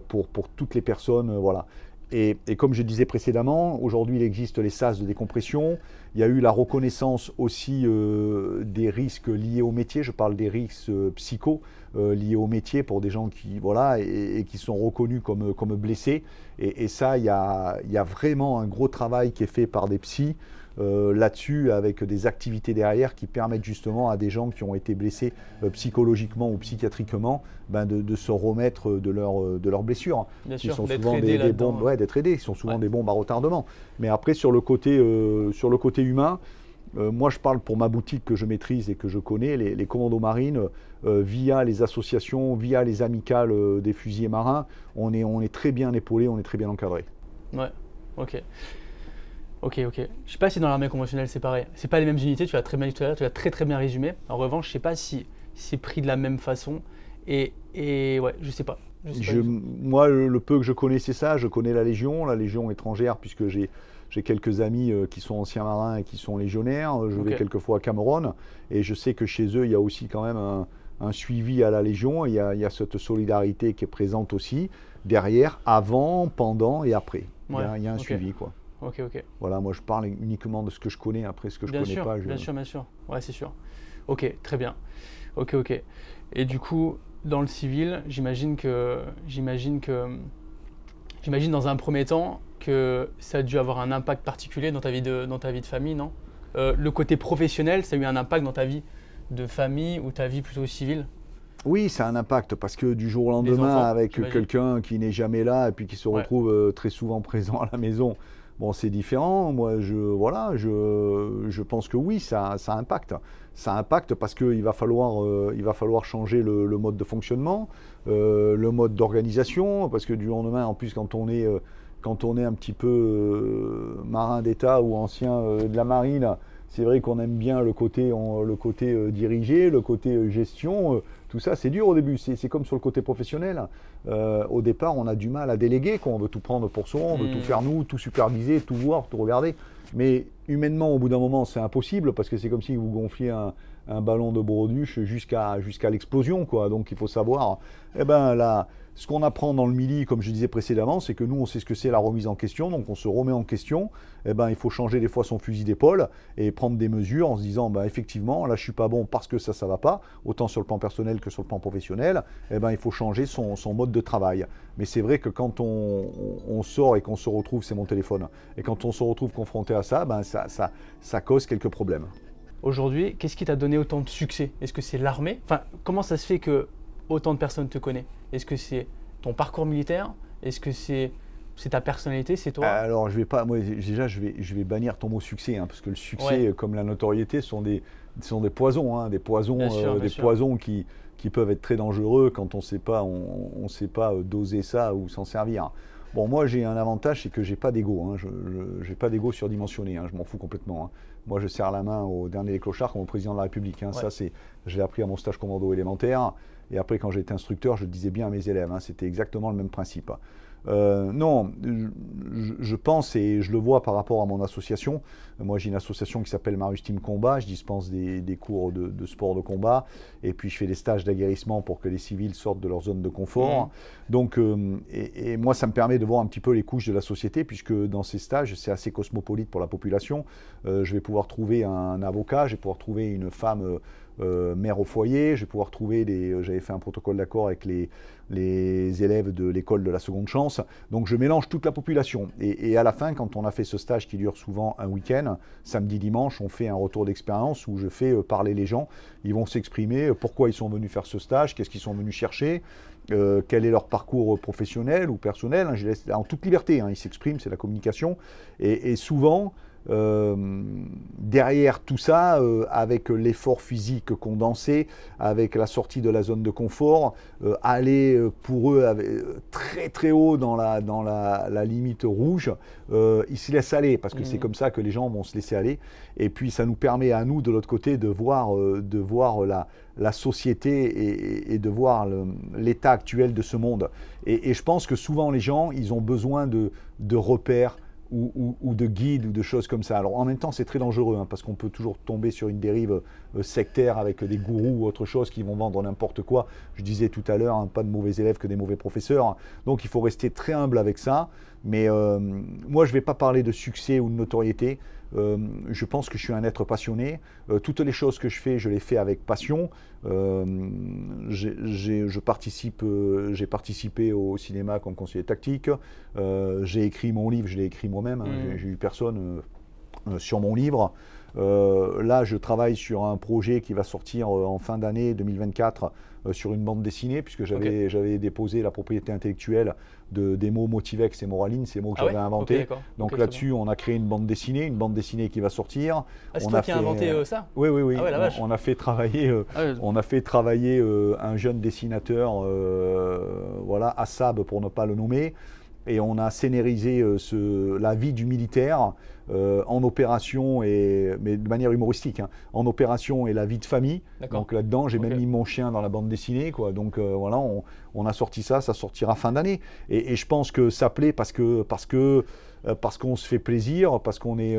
pour toutes les personnes. Voilà. Et comme je disais précédemment, aujourd'hui il existe les sas de décompression. Il y a eu la reconnaissance aussi des risques liés au métier. Je parle des risques psycho liés au métier pour des gens qui, et qui sont reconnus comme blessés. Et ça, il y a vraiment un gros travail qui est fait par des psys là-dessus, avec des activités derrière qui permettent justement à des gens qui ont été blessés psychologiquement ou psychiatriquement de se remettre de leurs blessures. Bien sûr, sont souvent des bombes, d'être aidés, qui sont souvent des bombes à retardement. Mais après, sur le côté humain, moi je parle pour ma boutique que je maîtrise et que je connais, les commandos marines, via les associations, via les amicales des fusiliers marins, on est très bien épaulés, on est très bien encadrés. Ouais, ok. Je ne sais pas si dans l'armée conventionnelle c'est pareil. C'est pas les mêmes unités, tu l'as très bien dit tout à l'heure, tu l'as très très bien résumé. En revanche, je ne sais pas si c'est pris de la même façon. Et ouais, je sais pas. Moi, le peu que je connais, c'est ça. Je connais la Légion étrangère, puisque j'ai quelques amis qui sont anciens marins et qui sont légionnaires. Je vais quelquefois à Cameroun. Et je sais que chez eux, il y a aussi quand même un suivi à la Légion. Il y a cette solidarité qui est présente aussi, derrière, avant, pendant et après. Il y a un suivi, quoi. Ok. Voilà, moi je parle uniquement de ce que je connais, après ce que je connais pas. Bien sûr. Ouais, c'est sûr. Ok, très bien. Ok. Et du coup, dans le civil, j'imagine dans un premier temps que ça a dû avoir un impact particulier dans ta vie de famille, non? Le côté professionnel, ça a eu un impact dans ta vie de famille ou ta vie plutôt civile? Oui, ça a un impact parce que du jour au lendemain, enfants, avec j'imagine. quelqu'un qui n'est jamais là et puis qui se retrouve très souvent présent à la maison, bon, c'est différent. Moi, je pense que oui, ça impacte. Ça impacte parce qu'il va falloir changer le mode de fonctionnement, le mode d'organisation, parce que du jour au lendemain, en plus, quand on est un petit peu marin d'État ou ancien de la marine, c'est vrai qu'on aime bien le côté dirigé, le côté gestion. Tout ça, c'est dur au début. C'est comme sur le côté professionnel. Au départ, on a du mal à déléguer. On veut tout prendre pour soi, on veut tout faire nous, tout superviser, tout voir, tout regarder. Mais humainement, au bout d'un moment, c'est impossible parce que c'est comme si vous gonfliez un ballon de Broduche jusqu'à l'explosion, quoi. Donc, il faut savoir, ce qu'on apprend dans le mili, comme je disais précédemment, c'est que nous, on sait ce que c'est la remise en question, donc on se remet en question. Il faut changer des fois son fusil d'épaule et prendre des mesures en se disant, effectivement, là, je suis pas bon parce que ça va pas, autant sur le plan personnel que sur le plan professionnel. Il faut changer son mode de travail. Mais c'est vrai que quand on sort et qu'on se retrouve, c'est mon téléphone, et quand on se retrouve confronté à ça, ça cause quelques problèmes. Aujourd'hui, qu'est-ce qui t'a donné autant de succès? Est-ce que c'est l'armée? Enfin, comment ça se fait que autant de personnes te connaissent? Est-ce que c'est ton parcours militaire? Est-ce que c'est ta personnalité? C'est toi? Alors, je vais bannir ton mot succès, parce que le succès, comme la notoriété, sont des poisons, des poisons qui peuvent être très dangereux quand on ne sait pas doser ça ou s'en servir. Bon, moi, j'ai un avantage, c'est que j'ai pas d'ego. Je n'ai pas d'ego surdimensionné. Je m'en fous complètement. Moi, je serre la main au dernier des clochards comme au président de la République. Ça, je l'ai appris à mon stage commando élémentaire. Et après, quand j'étais instructeur, je le disais bien à mes élèves. C'était exactement le même principe. Non, je pense, et je le vois par rapport à mon association. Moi, j'ai une association qui s'appelle Marius Team Combat. Je dispense des cours de sport de combat. Et puis, je fais des stages d'aguerrissement pour que les civils sortent de leur zone de confort. Donc, et moi, ça me permet de voir un petit peu les couches de la société, puisque dans ces stages, c'est assez cosmopolite pour la population. Je vais pouvoir trouver un avocat, je vais pouvoir trouver une femme mère au foyer, je vais pouvoir trouver j'avais fait un protocole d'accord avec les élèves de l'école de la seconde chance. Donc je mélange toute la population. Et à la fin, quand on a fait ce stage qui dure souvent un week-end, samedi, dimanche, on fait un retour d'expérience où je fais parler les gens. Ils vont s'exprimer pourquoi ils sont venus faire ce stage, qu'est-ce qu'ils sont venus chercher, quel est leur parcours professionnel ou personnel. Je laisse en toute liberté, ils s'expriment, c'est la communication. Et souvent, derrière tout ça, avec l'effort physique condensé, avec la sortie de la zone de confort, aller pour eux très très haut dans la limite rouge, ils se laissent aller parce que c'est comme ça que les gens vont se laisser aller. Et puis ça nous permet à nous de l'autre côté de voir la société et de voir l'état actuel de ce monde. Et je pense que souvent les gens, ils ont besoin de repères ou de guides ou de choses comme ça. Alors en même temps, c'est très dangereux parce qu'on peut toujours tomber sur une dérive sectaire avec des gourous ou autre chose qui vont vendre n'importe quoi. Je disais tout à l'heure, pas de mauvais élèves que des mauvais professeurs. Donc il faut rester très humble avec ça. Mais moi, je ne vais pas parler de succès ou de notoriété. Je pense que je suis un être passionné. Toutes les choses que je fais, je les fais avec passion. J'ai participé au cinéma comme conseiller tactique. J'ai écrit mon livre, je l'ai écrit moi-même. J'ai eu personne sur mon livre. Là, je travaille sur un projet qui va sortir en fin d'année 2024 sur une bande dessinée, puisque j'avais déposé la propriété intellectuelle des mots Motivex et Moraline, ces mots que j'avais inventés. Donc là-dessus, on a créé une bande dessinée qui va sortir. C'est toi qui as inventé ça? Oui. Ah ouais, la vache. On a fait travailler, un jeune dessinateur, Assab pour ne pas le nommer. Et on a scénarisé la vie du militaire en opération, mais de manière humoristique, en opération et la vie de famille. Donc là-dedans, j'ai même mis mon chien dans la bande dessinée. Donc on a sorti ça sortira fin d'année. Et je pense que ça plaît parce que parce qu'on se fait plaisir, parce qu'on est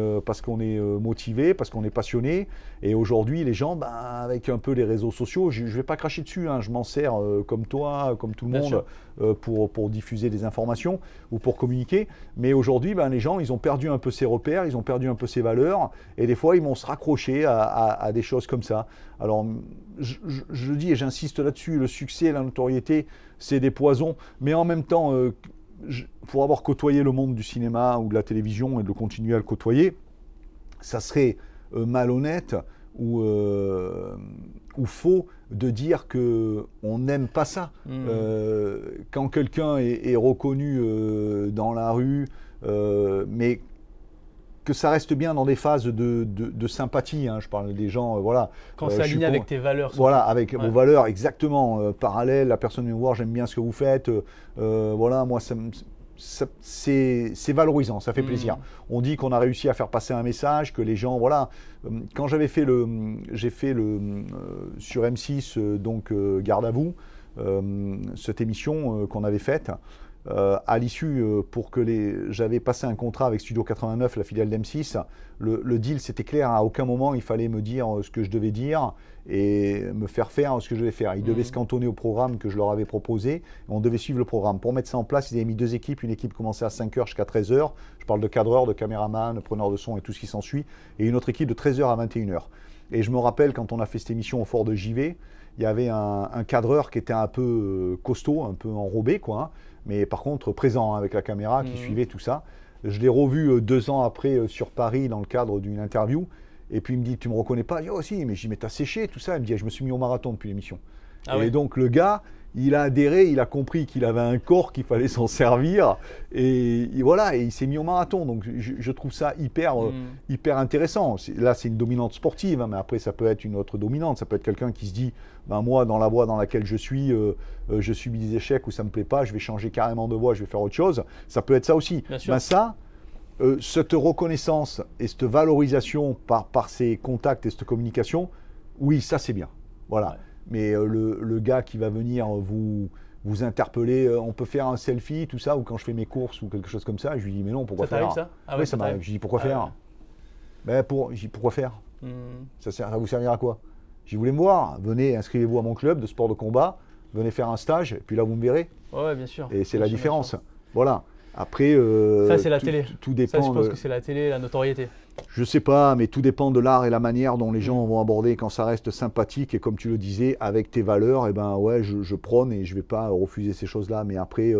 motivé, parce qu'on est passionné. Et aujourd'hui, les gens, avec un peu les réseaux sociaux, je ne vais pas cracher dessus, hein, je m'en sers comme toi, comme tout le monde, pour diffuser des informations ou pour communiquer. Mais aujourd'hui, les gens, ils ont perdu un peu ses repères, ils ont perdu un peu ses valeurs. Et des fois, ils vont se raccrocher à des choses comme ça. Alors, je dis et j'insiste là-dessus, le succès, la notoriété, c'est des poisons. Mais en même temps, pour avoir côtoyé le monde du cinéma ou de la télévision et de continuer à le côtoyer, ça serait malhonnête ou faux de dire qu'on n'aime pas ça. Quand quelqu'un est reconnu dans la rue, mais que ça reste bien dans des phases de sympathie, hein, je parle des gens, voilà. Quand c'est aligné avec tes valeurs. Voilà, avec vos valeurs, exactement, parallèles, la personne vient me voir, j'aime bien ce que vous faites, voilà, moi c'est valorisant, ça fait plaisir. On dit qu'on a réussi à faire passer un message, que les gens, voilà. Quand j'ai fait sur M6, donc Garde à vous, cette émission qu'on avait faite, à l'issue, j'avais passé un contrat avec Studio 89, la filiale d'M6, le deal c'était clair, à aucun moment il fallait me dire ce que je devais dire et me faire faire ce que je devais faire. Ils devaient se cantonner au programme que je leur avais proposé, et on devait suivre le programme. Pour mettre ça en place, ils avaient mis 2 équipes, une équipe commençait à 5h jusqu'à 13h, je parle de cadreur, de caméraman, de preneur de son et tout ce qui s'ensuit, et une autre équipe de 13h à 21h. Et je me rappelle, quand on a fait cette émission au Fort de JV, il y avait un cadreur qui était un peu costaud, un peu enrobé, quoi, hein, mais par contre présent, hein, avec la caméra qui suivait tout ça. Je l'ai revu 2 ans après sur Paris dans le cadre d'une interview, et puis il me dit, tu me reconnais pas? Je dis, oh si, mais je dis, mais t'as séché, tout ça. Il me dit, je me suis mis au marathon depuis l'émission. Et donc le gars, il a adhéré, il a compris qu'il avait un corps, qu'il fallait s'en servir, et voilà, et il s'est mis au marathon. Donc je trouve ça hyper intéressant. Là, c'est une dominante sportive, hein, mais après, ça peut être une autre dominante. Ça peut être quelqu'un qui se dit, moi, dans la voie dans laquelle je suis, je subis des échecs ou ça me plaît pas, je vais changer carrément de voie, je vais faire autre chose. Ça peut être ça aussi. Cette reconnaissance et cette valorisation par ces contacts et cette communication, oui, ça c'est bien. Voilà. Mais le gars qui va venir vous interpeller, on peut faire un selfie, tout ça, ou quand je fais mes courses ou quelque chose comme ça, je lui dis, mais non, pourquoi faire? Ça oui, ça m'arrive. Je lui dis, pourquoi faire? Je dis, pourquoi faire? Ça vous servira à quoi? Je dis, vous voulez me voir? Venez, inscrivez-vous à mon club de sport de combat, venez faire un stage, et puis là, vous me verrez. Ouais, bien sûr. Et c'est la différence. Voilà. Après, ça c'est la télé. Tout dépend. Ça, je pense que c'est la télé, la notoriété. Je sais pas, mais tout dépend de l'art et la manière dont les gens vont aborder. Quand ça reste sympathique et comme tu le disais, avec tes valeurs, et ouais, je prône et je vais pas refuser ces choses-là. Mais après,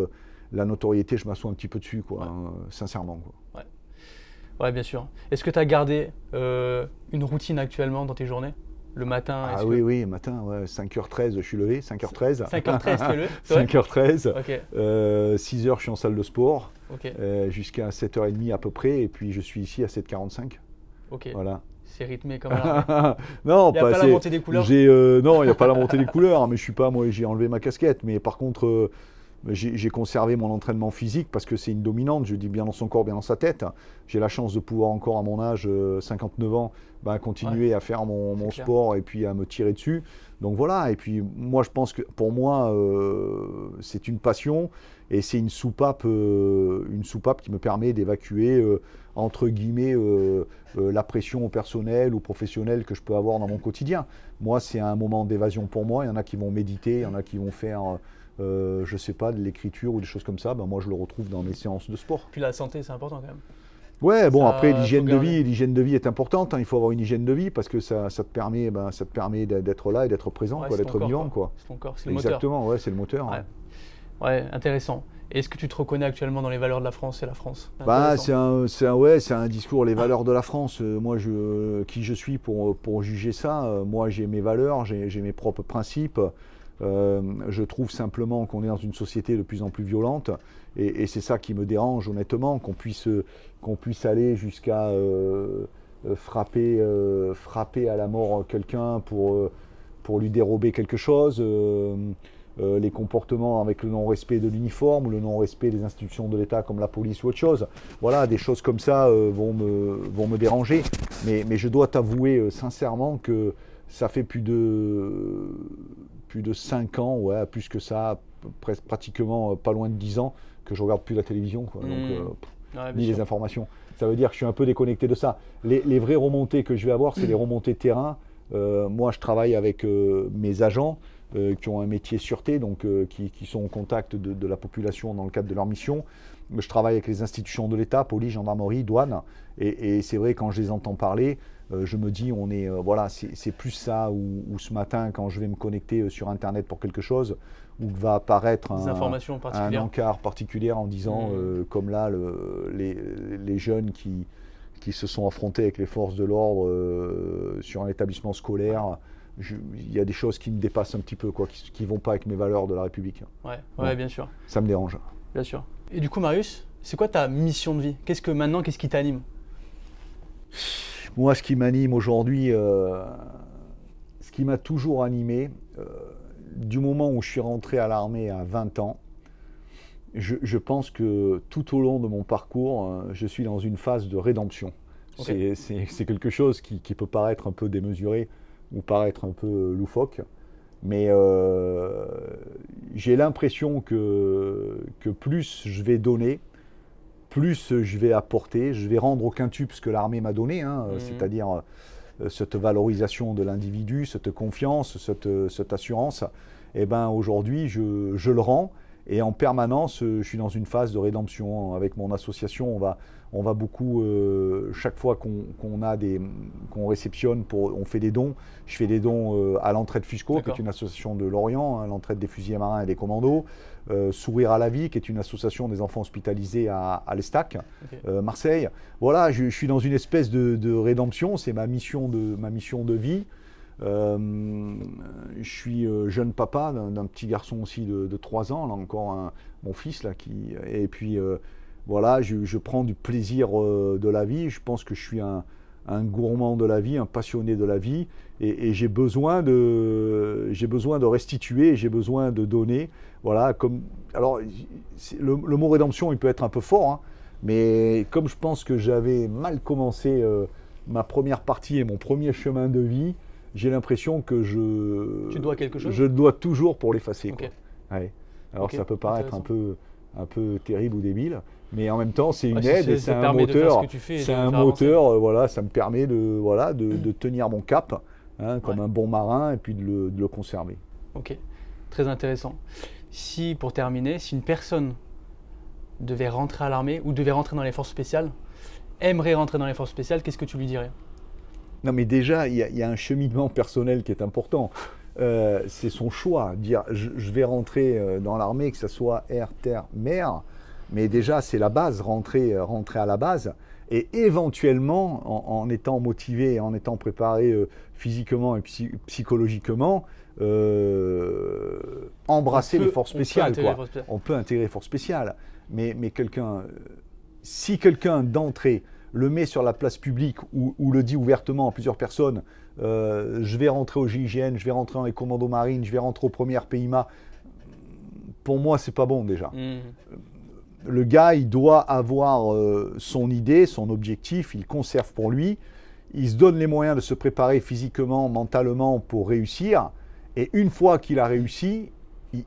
la notoriété, je m'assois un petit peu dessus, quoi, sincèrement, quoi. Ouais, bien sûr. Est-ce que tu as gardé une routine actuellement dans tes journées? Le matin? Oui, le matin, 5h13, je suis levé, 5h13. 5h13, tu es levé? 5h13, okay. 6h, je suis en salle de sport, jusqu'à 7h30 à peu près, et puis je suis ici à 7h45. Ok, voilà. C'est rythmé comme ça. Non, il n'y a pas la montée des couleurs? Non, il n'y a pas la montée des couleurs, mais je suis pas, moi j'ai enlevé ma casquette, mais par contre... j'ai conservé mon entraînement physique parce que c'est une dominante, je dis bien dans son corps, bien dans sa tête. J'ai la chance de pouvoir encore à mon âge, 59 ans, continuer à faire mon sport et puis à me tirer dessus. Donc voilà, et puis moi je pense que pour moi c'est une passion et c'est une soupape qui me permet d'évacuer entre guillemets la pression personnelle ou professionnelle que je peux avoir dans mon quotidien. Moi c'est un moment d'évasion pour moi, il y en a qui vont méditer, il y en a qui vont faire... je sais pas, de l'écriture ou des choses comme ça, moi je le retrouve dans mes séances de sport. Puis la santé, c'est important quand même. Ouais, bon, après l'hygiène de vie est importante, hein, il faut avoir une hygiène de vie parce que ça te permet d'être là et d'être présent, d'être vivant, quoi. C'est ton corps, c'est le moteur. Exactement, ouais, c'est le moteur. Ouais, intéressant. Est-ce que tu te reconnais actuellement dans les valeurs de la France et la France? C'est un discours, les valeurs de la France. Moi, qui je suis pour juger ça? Moi, j'ai mes valeurs, j'ai mes propres principes. Je trouve simplement qu'on est dans une société de plus en plus violente et c'est ça qui me dérange honnêtement, qu'on puisse aller jusqu'à frapper à la mort quelqu'un pour lui dérober quelque chose, les comportements avec le non-respect de l'uniforme ou le non-respect des institutions de l'État comme la police ou autre chose. Voilà, des choses comme ça vont me déranger, mais je dois t'avouer sincèrement que ça fait plus de 5 ans, plus que ça, pratiquement pas loin de 10 ans, que je regarde plus la télévision, quoi. Donc, ni les informations. Ça veut dire que je suis un peu déconnecté de ça. Les vraies remontées que je vais avoir, c'est les remontées terrain. Moi, je travaille avec mes agents qui ont un métier sûreté, donc qui sont en contact de la population dans le cadre de leur mission. Je travaille avec les institutions de l'État, police, gendarmerie, douane. Et c'est vrai, quand je les entends parler, je me dis, voilà, c'est plus ça, ou ce matin, quand je vais me connecter sur Internet pour quelque chose, où va apparaître un encart particulier en disant, comme là, les jeunes qui se sont affrontés avec les forces de l'ordre sur un établissement scolaire, il y a des choses qui me dépassent un petit peu, quoi, qui ne vont pas avec mes valeurs de la République. Ouais, bien sûr. Ça me dérange. Bien sûr. Et du coup, Marius, c'est quoi ta mission de vie? Qu'est-ce qui t'anime? Moi, ce qui m'anime aujourd'hui, ce qui m'a toujours animé, du moment où je suis rentré à l'armée à 20 ans, je pense que tout au long de mon parcours, je suis dans une phase de rédemption. Okay. C'est quelque chose qui peut paraître un peu démesuré ou paraître un peu loufoque, mais j'ai l'impression que plus je vais donner, plus je vais apporter, je vais rendre au quintuple ce que l'armée m'a donné, c'est-à-dire cette valorisation de l'individu, cette confiance, cette assurance. Et ben aujourd'hui, je le rends. Et en permanence, je suis dans une phase de rédemption. Avec mon association, on va beaucoup, chaque fois qu'on réceptionne, on fait des dons. Je fais des dons à l'Entraide Fusco, qui est une association de Lorient, l'Entraide des fusiliers marins et des commandos. Sourire à la vie, qui est une association des enfants hospitalisés à l'Estac, Marseille. Voilà, je suis dans une espèce de rédemption. C'est ma mission de vie. Je suis jeune papa d'un petit garçon aussi de 3 ans, là encore mon fils là et puis voilà, je prends du plaisir de la vie. Je pense que je suis un gourmand de la vie, un passionné de la vie, et j'ai besoin de restituer, j'ai besoin de donner. Voilà, alors le mot rédemption, il peut être un peu fort, hein, mais comme je pense que j'avais mal commencé ma première partie et mon premier chemin de vie, j'ai l'impression que Tu dois quelque chose ? Je dois toujours pour l'effacer. Okay. Ouais. Alors ça peut paraître un peu terrible ou débile, mais en même temps c'est une aide et c'est un moteur. C'est un moteur, voilà, ça me permet de tenir mon cap, hein, comme un bon marin, et puis de le conserver. Ok, très intéressant. Pour terminer, si une personne devait rentrer à l'armée ou devait rentrer dans les forces spéciales, aimerait rentrer dans les forces spéciales, qu'est-ce que tu lui dirais ? Non, mais déjà, il y a un cheminement personnel qui est important. C'est son choix. Dire je vais rentrer dans l'armée, que ce soit air, terre, mer. Mais déjà, c'est la base, rentrer à la base. Et éventuellement, en étant motivé, en étant préparé physiquement et psychologiquement, embrasser les forces spéciales. On peut intégrer les forces spéciales. Mais si quelqu'un d'entrée le met sur la place publique ou le dit ouvertement à plusieurs personnes, je vais rentrer au GIGN, je vais rentrer dans les commandos marines, je vais rentrer au premier PIMA, pour moi, c'est pas bon déjà. Le gars, il doit avoir son idée, son objectif, il conserve pour lui, il se donne les moyens de se préparer physiquement, mentalement pour réussir, et une fois qu'il a réussi,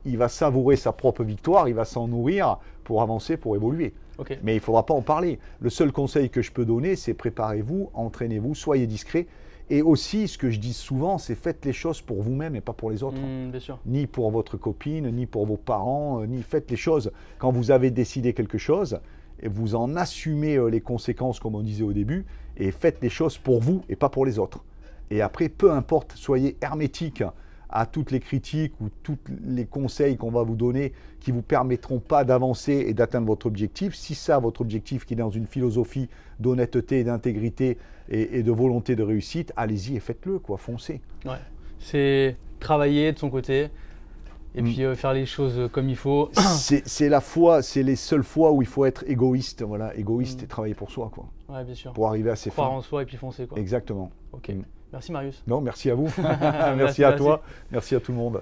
il va savourer sa propre victoire, il va s'en nourrir pour avancer, pour évoluer. Okay. Mais il ne faudra pas en parler. Le seul conseil que je peux donner, c'est préparez-vous, entraînez-vous, soyez discret. Et aussi, ce que je dis souvent, c'est faites les choses pour vous-même et pas pour les autres. Bien sûr. Ni pour votre copine, ni pour vos parents, ni faites les choses. Quand vous avez décidé quelque chose, et vous en assumez les conséquences, comme on disait au début, et faites les choses pour vous et pas pour les autres. Et après, peu importe, soyez hermétique à toutes les critiques ou tous les conseils qu'on va vous donner qui ne vous permettront pas d'avancer et d'atteindre votre objectif. Si ça, votre objectif qui est dans une philosophie d'honnêteté, d'intégrité et de volonté de réussite, allez-y et faites-le, foncez. Ouais. C'est travailler de son côté et puis faire les choses comme il faut. C'est les seules fois où il faut être égoïste, égoïste et travailler pour soi, Ouais, bien sûr. Pour arriver à ses fins. Croire en soi et puis foncer, Exactement. Ok. Merci Marius. Non, merci à vous. Merci à toi. Merci à tout le monde.